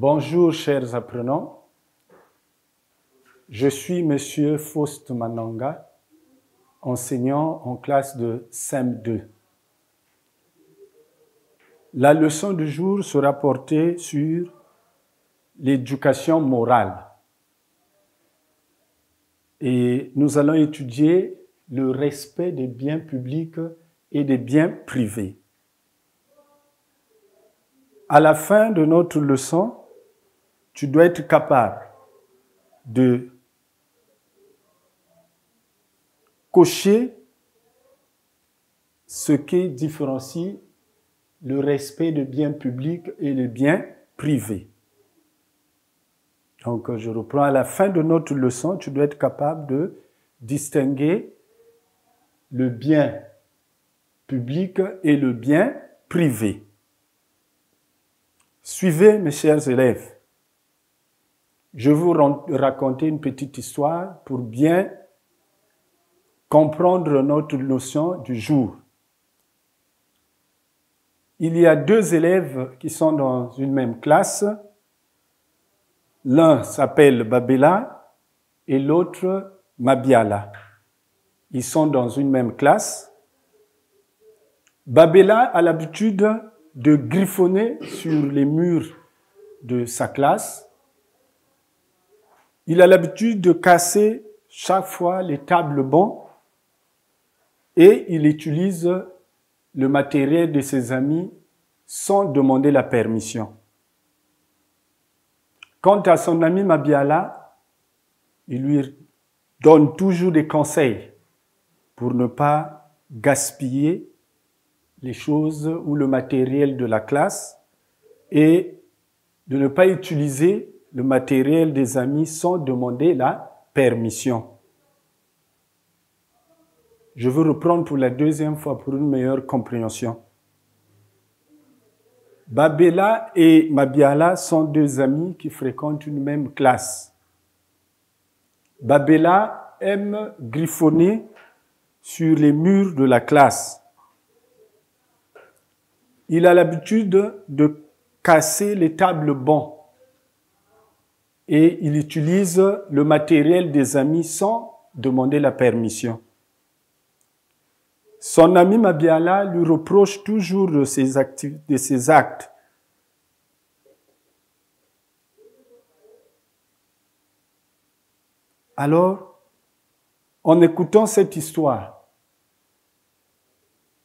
Bonjour chers apprenants, je suis Monsieur Faust Mananga, enseignant en classe de CM2. La leçon du jour sera portée sur l'éducation morale et nous allons étudier le respect des biens publics et des biens privés. À la fin de notre leçon, tu dois être capable de cocher ce qui différencie le respect des biens publics et les biens privés. Donc, je reprends, à la fin de notre leçon, tu dois être capable de distinguer le bien public et le bien privé. Suivez, mes chers élèves. Je vais vous raconter une petite histoire pour bien comprendre notre notion du jour. Il y a deux élèves qui sont dans une même classe. L'un s'appelle Babela et l'autre Mabiala. Ils sont dans une même classe. Babela a l'habitude de griffonner sur les murs de sa classe. Il a l'habitude de casser chaque fois les tables bancs et il utilise le matériel de ses amis sans demander la permission. Quant à son ami Mabiala, il lui donne toujours des conseils pour ne pas gaspiller les choses ou le matériel de la classe et de ne pas utiliser le matériel des amis sans demander la permission. Je veux reprendre pour la deuxième fois pour une meilleure compréhension. Babela et Mabiala sont deux amis qui fréquentent une même classe. Babela aime griffonner sur les murs de la classe. Il a l'habitude de casser les tables bancs et il utilise le matériel des amis sans demander la permission. Son ami Mabiala lui reproche toujours de ses actes. Alors, en écoutant cette histoire,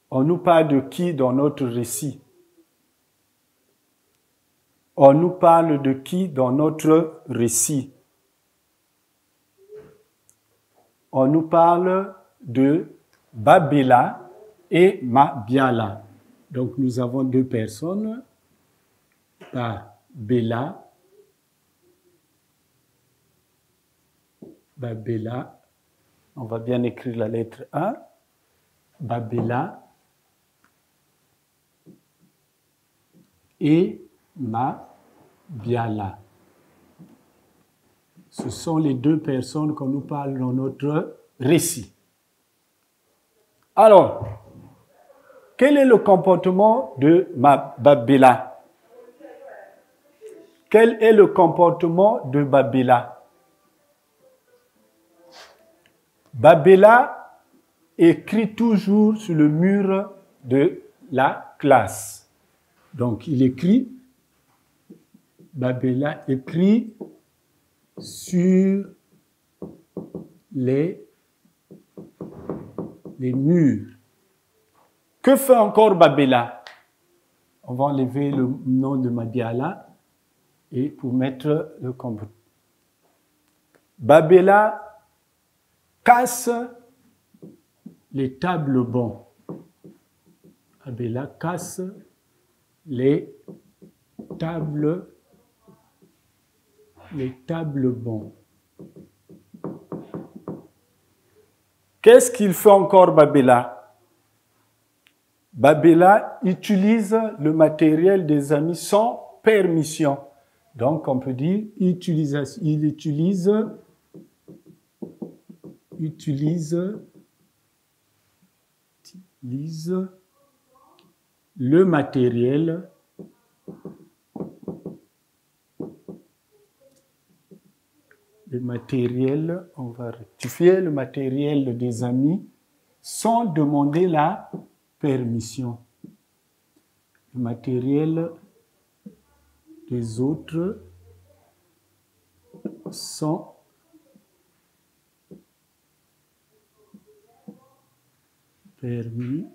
on nous parle de qui dans notre récit? On nous parle de qui dans notre récit? On nous parle de Babela et Mabiala. Donc nous avons deux personnes, Babela, on va bien écrire la lettre A, Babela et Mabiala. Ce sont les deux personnes qu'on nous parle dans notre récit. Alors, quel est le comportement de Babela? Quel est le comportement de Babela? Babela écrit toujours sur le mur de la classe. Donc, il écrit, Babela écrit sur les murs. Que fait encore Babela? On va enlever le nom de Mabiala et pour mettre le combo. Babela casse les tables bancs. Babela casse les tables bancs. Qu'est-ce qu'il fait encore Babela? Babela utilise le matériel des amis sans permission. Donc on peut dire il utilise le matériel le matériel, on va rectifier le matériel des amis sans demander la permission. Le matériel des autres sans permis,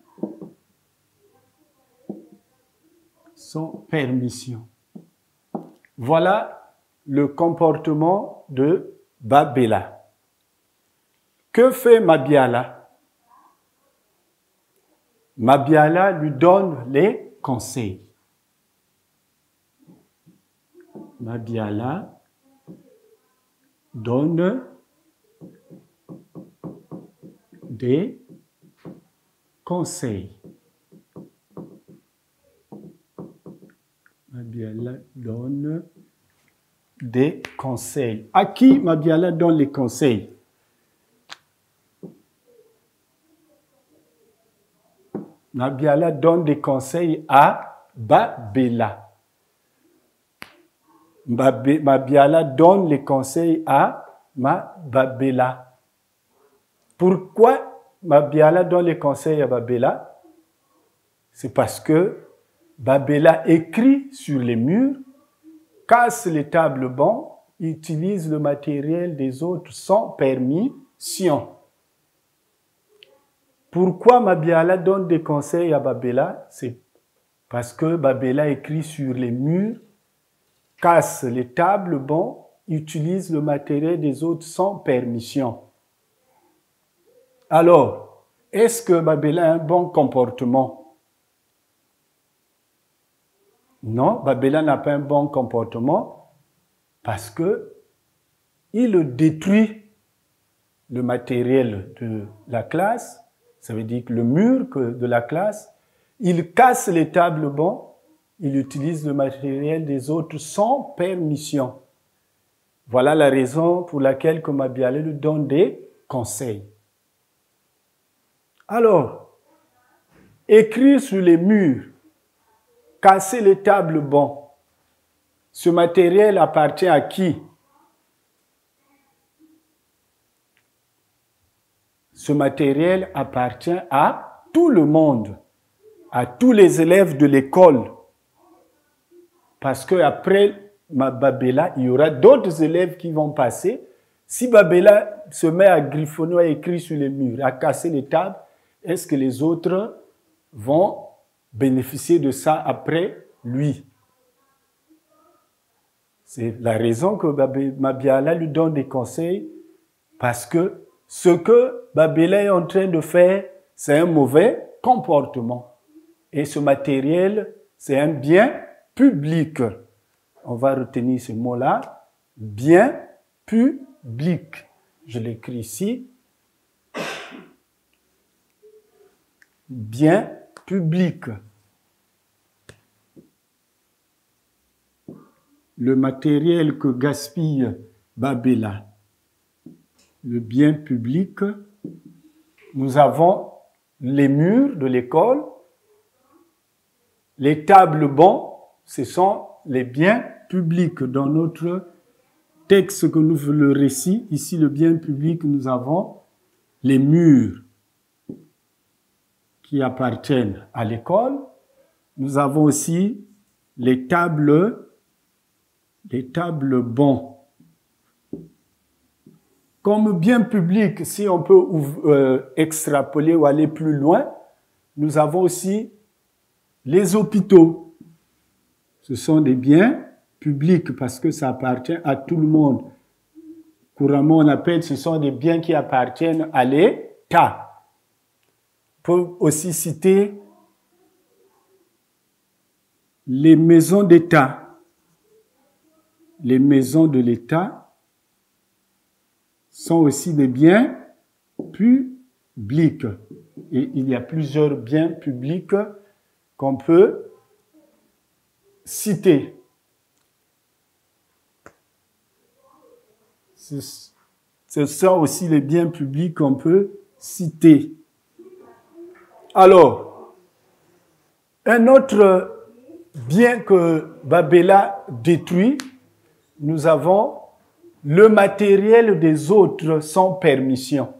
sans permission. Voilà le comportement de Babela. Que fait Mabiala? Mabiala lui donne les conseils. Mabiala donne des conseils. Mabiala donne des conseils. À qui Mabiala donne les conseils? Mabiala donne des conseils à Babela. Mabiala donne les conseils à Babela. Pourquoi Mabiala donne les conseils à Babela? C'est parce que Babela écrit sur les murs, casse les tables bancs, utilise le matériel des autres sans permission. Pourquoi Mabiala donne des conseils à Babela? C'est parce que Babela écrit sur les murs, casse les tables bancs, utilise le matériel des autres sans permission. Alors, est-ce que Babela a un bon comportement? Non, Babela n'a pas un bon comportement parce que il détruit le matériel de la classe, ça veut dire que le mur de la classe, il casse les tables bancs, il utilise le matériel des autres sans permission. Voilà la raison pour laquelle Mabiala lui donne des conseils. Alors, écrire sur les murs, casser les tables bancs, ce matériel appartient à qui? Ce matériel appartient à tout le monde, à tous les élèves de l'école. Parce qu'après Babela, il y aura d'autres élèves qui vont passer. Si Babela se met à griffonner, à écrire sur les murs, à casser les tables, est-ce que les autres vont bénéficier de ça après lui? C'est la raison que Mabiala lui donne des conseils, parce que ce que Babela est en train de faire, c'est un mauvais comportement. Et ce matériel, c'est un bien public. On va retenir ce mot-là, bien public. Je l'écris ici. Bien public. Le matériel que gaspille Babela, le bien public, nous avons les murs de l'école, les tables bancs, ce sont les biens publics. Dans notre texte que nous le récit, ici le bien public, nous avons les murs qui appartiennent à l'école. Nous avons aussi les tables bancs. Comme bien public, si on peut extrapoler ou aller plus loin, nous avons aussi les hôpitaux. Ce sont des biens publics parce que ça appartient à tout le monde. Couramment, on appelle, ce sont des biens qui appartiennent à l'État. On peut aussi citer les maisons d'État. Les maisons de l'État sont aussi des biens publics. Et il y a plusieurs biens publics qu'on peut citer. Ce sont aussi les biens publics qu'on peut citer. Alors, un autre bien que Babela détruit, nous avons le matériel des autres sans permission.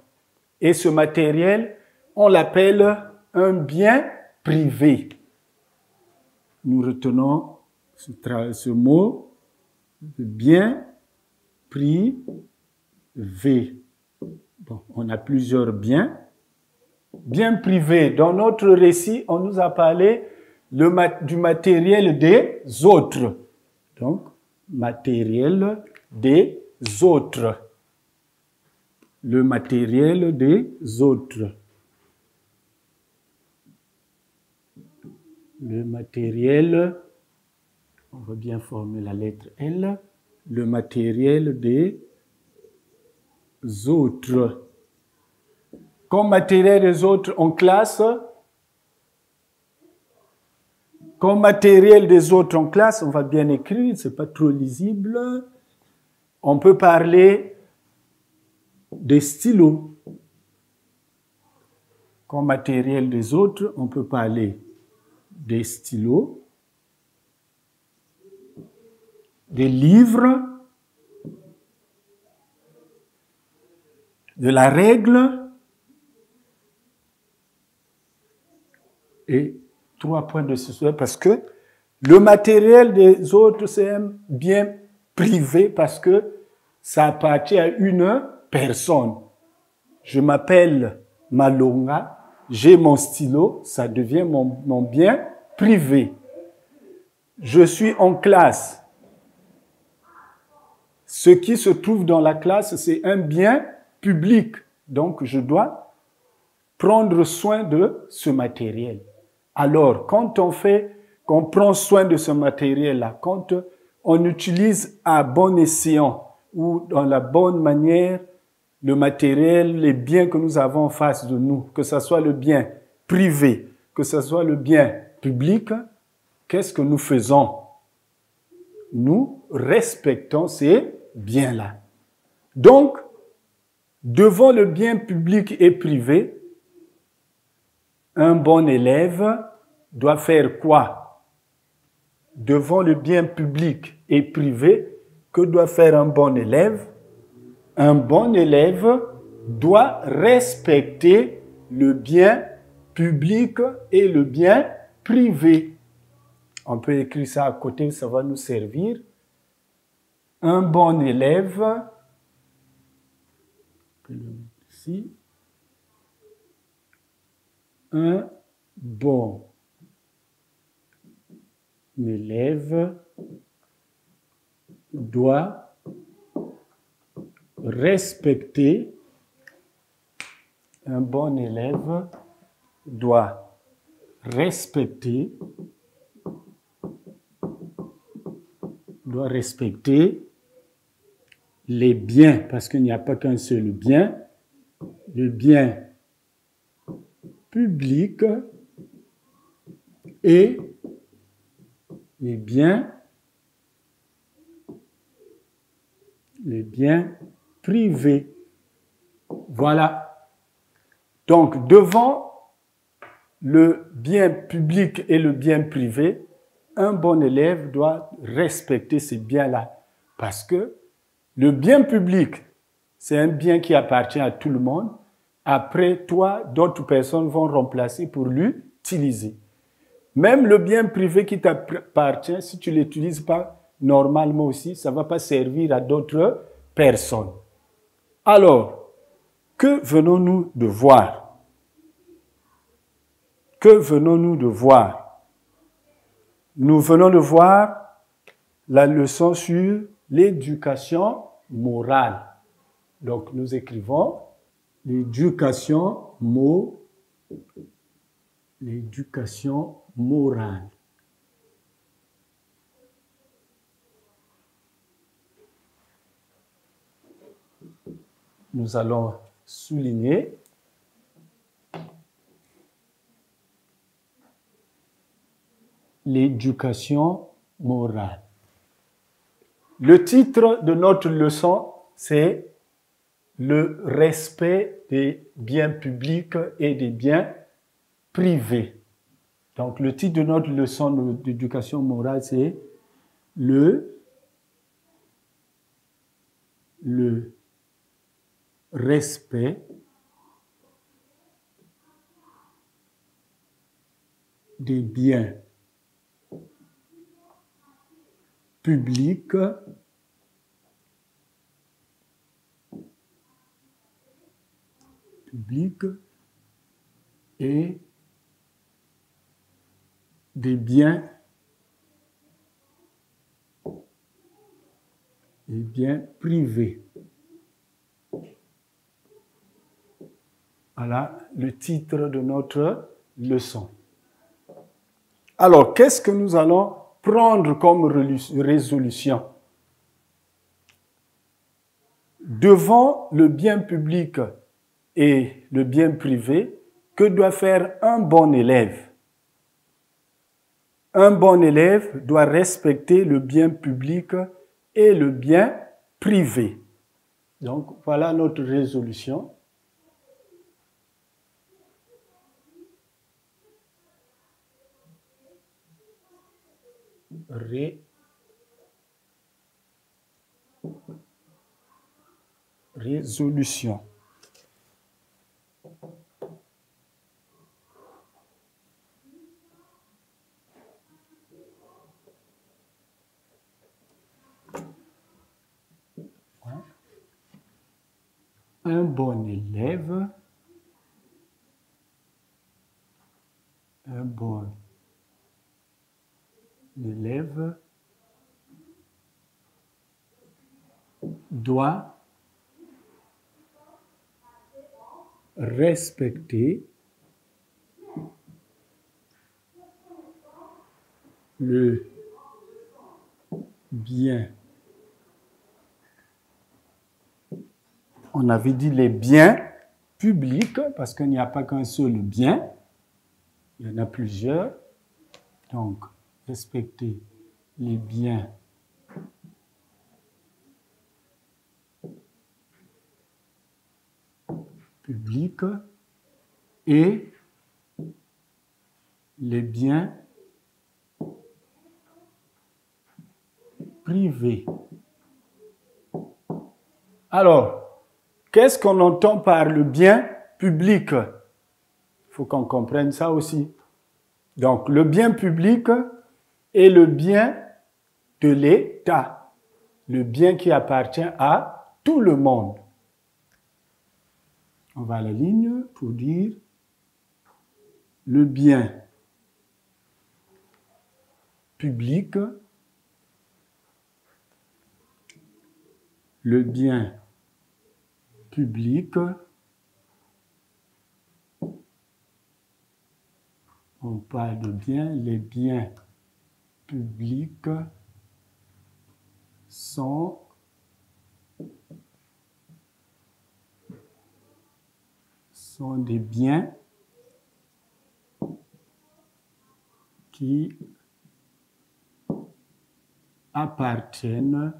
Et ce matériel, on l'appelle un bien privé. Nous retenons ce mot, bien privé. Bon, on a plusieurs biens. Bien privé. Dans notre récit, on nous a parlé du matériel des autres. Donc, matériel des autres. Le matériel des autres. Le matériel, on va bien former la lettre L, le matériel des autres. Comme matériel des autres, on classe. Comme matériel des autres en classe, on va bien écrire, c'est pas trop lisible. On peut parler des stylos. Comme matériel des autres, on peut parler des stylos, des livres, de la règle et 3 points de ce soir parce que le matériel des autres, c'est un bien privé parce que ça appartient à une personne. Je m'appelle Malonga, j'ai mon stylo, ça devient mon bien privé. Je suis en classe. Ce qui se trouve dans la classe, c'est un bien public. Donc, je dois prendre soin de ce matériel. Alors, quand qu'on prend soin de ce matériel-là, quand on utilise à bon escient ou dans la bonne manière le matériel, les biens que nous avons en face de nous, que ce soit le bien privé, que ce soit le bien public, qu'est-ce que nous faisons? Nous respectons ces biens-là. Donc, devant le bien public et privé, un bon élève doit faire quoi? Devant le bien public et privé, que doit faire un bon élève? Un bon élève doit respecter le bien public et le bien privé. On peut écrire ça à côté, ça va nous servir. Un bon élève, ici, un bon élève doit respecter, un bon élève doit respecter les biens, parce qu'il n'y a pas qu'un seul bien, le bien public et les biens privés. Voilà. Donc, devant le bien public et le bien privé, un bon élève doit respecter ces biens-là. Parce que le bien public, c'est un bien qui appartient à tout le monde. Après, toi, d'autres personnes vont remplacer pour l'utiliser. Même le bien privé qui t'appartient, si tu ne l'utilises pas normalement aussi, ça ne va pas servir à d'autres personnes. Alors, que venons-nous de voir? Que venons-nous de voir? Nous venons de voir la leçon sur l'éducation morale. Donc, nous écrivons l'éducation morale. Nous allons souligner l'éducation morale. Le titre de notre leçon, c'est le respect des biens publics et des biens privés. Donc, le titre de notre leçon d'éducation morale, c'est le le respect des biens publics et des biens privés. Voilà le titre de notre leçon. Alors, qu'est-ce que nous allons prendre comme résolution? Devant le bien public et le bien privé, que doit faire un bon élève? Un bon élève doit respecter le bien public et le bien privé. Donc, voilà notre résolution. Résolution. Un bon élève, doit respecter le bien. On avait dit les biens publics, parce qu'il n'y a pas qu'un seul bien, il y en a plusieurs. Donc, respecter les biens publics et les biens privés. Alors, qu'est-ce qu'on entend par le bien public? Il faut qu'on comprenne ça aussi. Donc, le bien public est le bien de l'État, le bien qui appartient à tout le monde. On va à la ligne pour dire le bien public, on parle de biens, les biens publics sont des biens qui appartiennent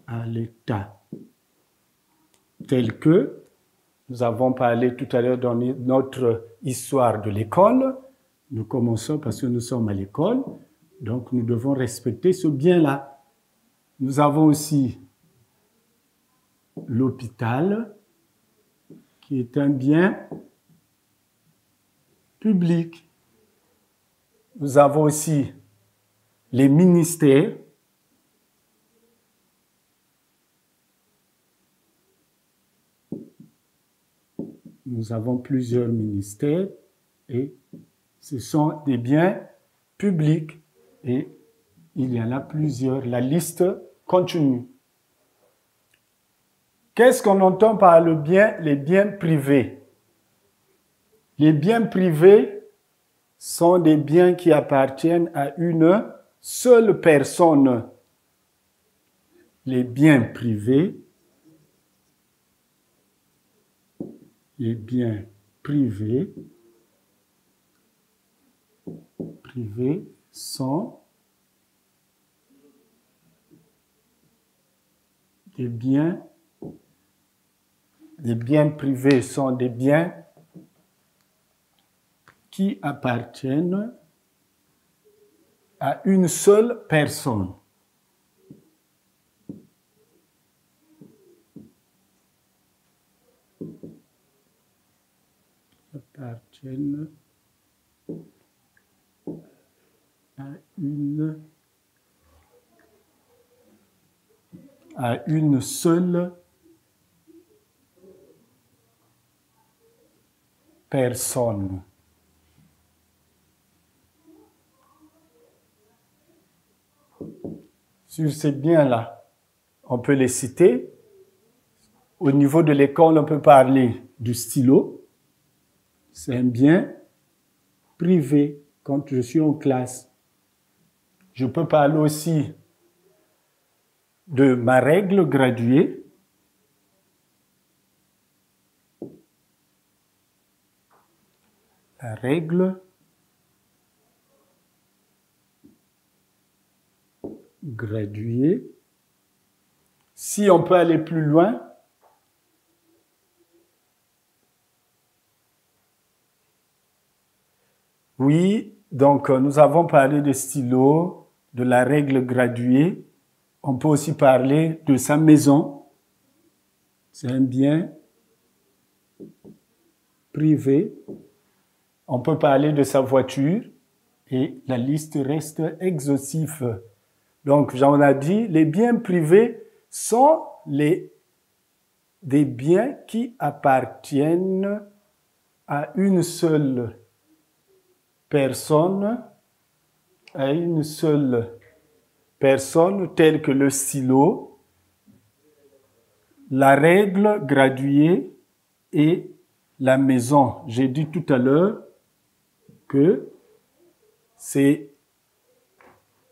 à l'État, tel que nous avons parlé tout à l'heure dans notre histoire de l'école. Nous commençons parce que nous sommes à l'école, donc nous devons respecter ce bien-là. Nous avons aussi l'hôpital, qui est un bien public. Nous avons aussi les ministères, nous avons plusieurs ministères et ce sont des biens publics et il y en a plusieurs. La liste continue. Qu'est-ce qu'on entend par les biens privés? Les biens privés sont des biens qui appartiennent à une seule personne. Les biens privés sont des biens Les biens privés sont des biens qui appartiennent à une seule personne. Appartiennent à une seule personne. Sur ces biens-là, on peut les citer. Au niveau de l'école, on peut parler du stylo. C'est un bien privé quand je suis en classe. Je peux parler aussi de ma règle graduée. La règle graduée. Si on peut aller plus loin, oui, donc nous avons parlé de stylo, de la règle graduée. On peut aussi parler de sa maison. C'est un bien privé. On peut parler de sa voiture et la liste reste exhaustive. Donc, j'en ai dit, les biens privés sont des biens qui appartiennent à une seule personne, telle que le stylo, la règle graduée et la maison. J'ai dit tout à l'heure que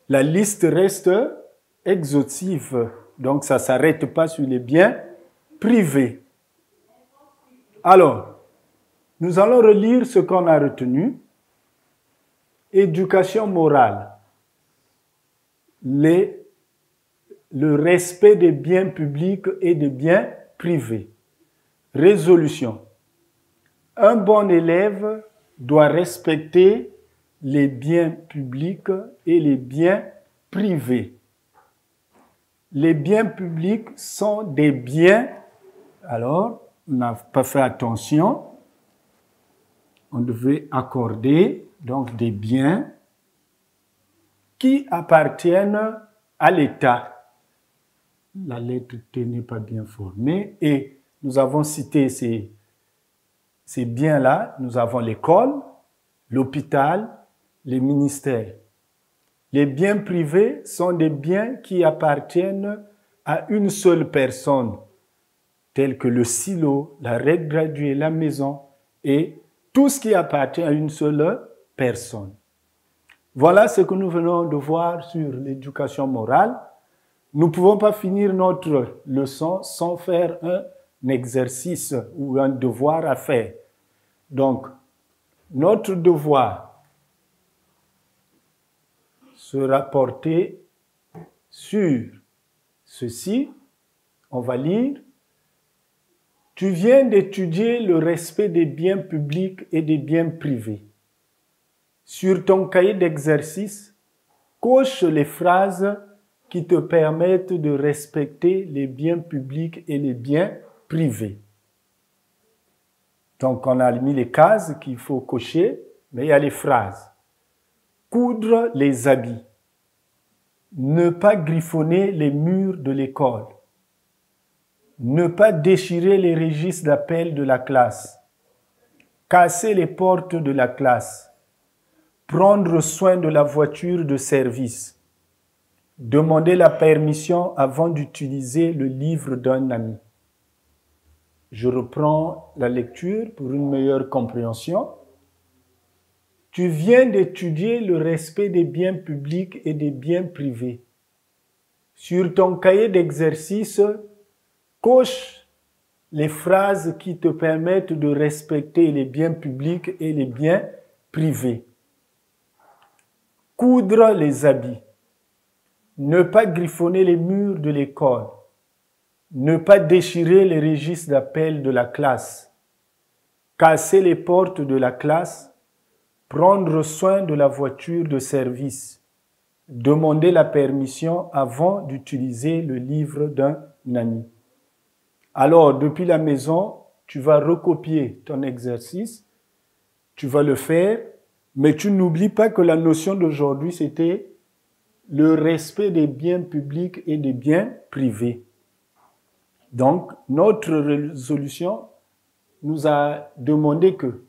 la liste reste exhaustive, donc ça ne s'arrête pas sur les biens privés. Alors, nous allons relire ce qu'on a retenu. Éducation morale. Le respect des biens publics et des biens privés. Résolution. Un bon élève doit respecter les biens publics et les biens privés. Les biens publics sont des biens, alors on n'a pas fait attention, on devait accorder donc des biens qui appartiennent à l'État. La lettre T n'est pas bien formée et nous avons cité ces biens-là. Nous avons l'école, l'hôpital, les ministères. Les biens privés sont des biens qui appartiennent à une seule personne, tels que le silo, la règle graduée, la maison et tout ce qui appartient à une seule personne. Voilà ce que nous venons de voir sur l'éducation morale. Nous ne pouvons pas finir notre leçon sans faire un exercice ou un devoir à faire. Donc, notre devoir sera porté sur ceci. On va lire. Tu viens d'étudier le respect des biens publics et des biens privés. Sur ton cahier d'exercice, coche les phrases qui te permettent de respecter les biens publics et les biens privés. Donc, on a mis les cases qu'il faut cocher, mais il y a les phrases. Coudre les habits. Ne pas griffonner les murs de l'école. Ne pas déchirer les registres d'appel de la classe. Casser les portes de la classe. Prendre soin de la voiture de service. Demander la permission avant d'utiliser le livre d'un ami. Je reprends la lecture pour une meilleure compréhension. Tu viens d'étudier le respect des biens publics et des biens privés. Sur ton cahier d'exercice, coche les phrases qui te permettent de respecter les biens publics et les biens privés. Coudre les habits. Ne pas griffonner les murs de l'école. Ne pas déchirer les registres d'appel de la classe. Casser les portes de la classe. Prendre soin de la voiture de service. Demander la permission avant d'utiliser le livre d'un ami. Alors, depuis la maison, tu vas recopier ton exercice, tu vas le faire, mais tu n'oublies pas que la notion d'aujourd'hui, c'était le respect des biens publics et des biens privés. Donc, notre résolution nous a demandé que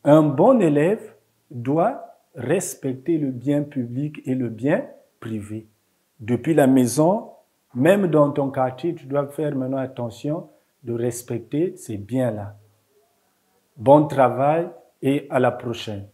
un bon élève doit respecter le bien public et le bien privé. Depuis la maison, même dans ton quartier, tu dois faire maintenant attention de respecter ces biens-là. Bon travail et à la prochaine.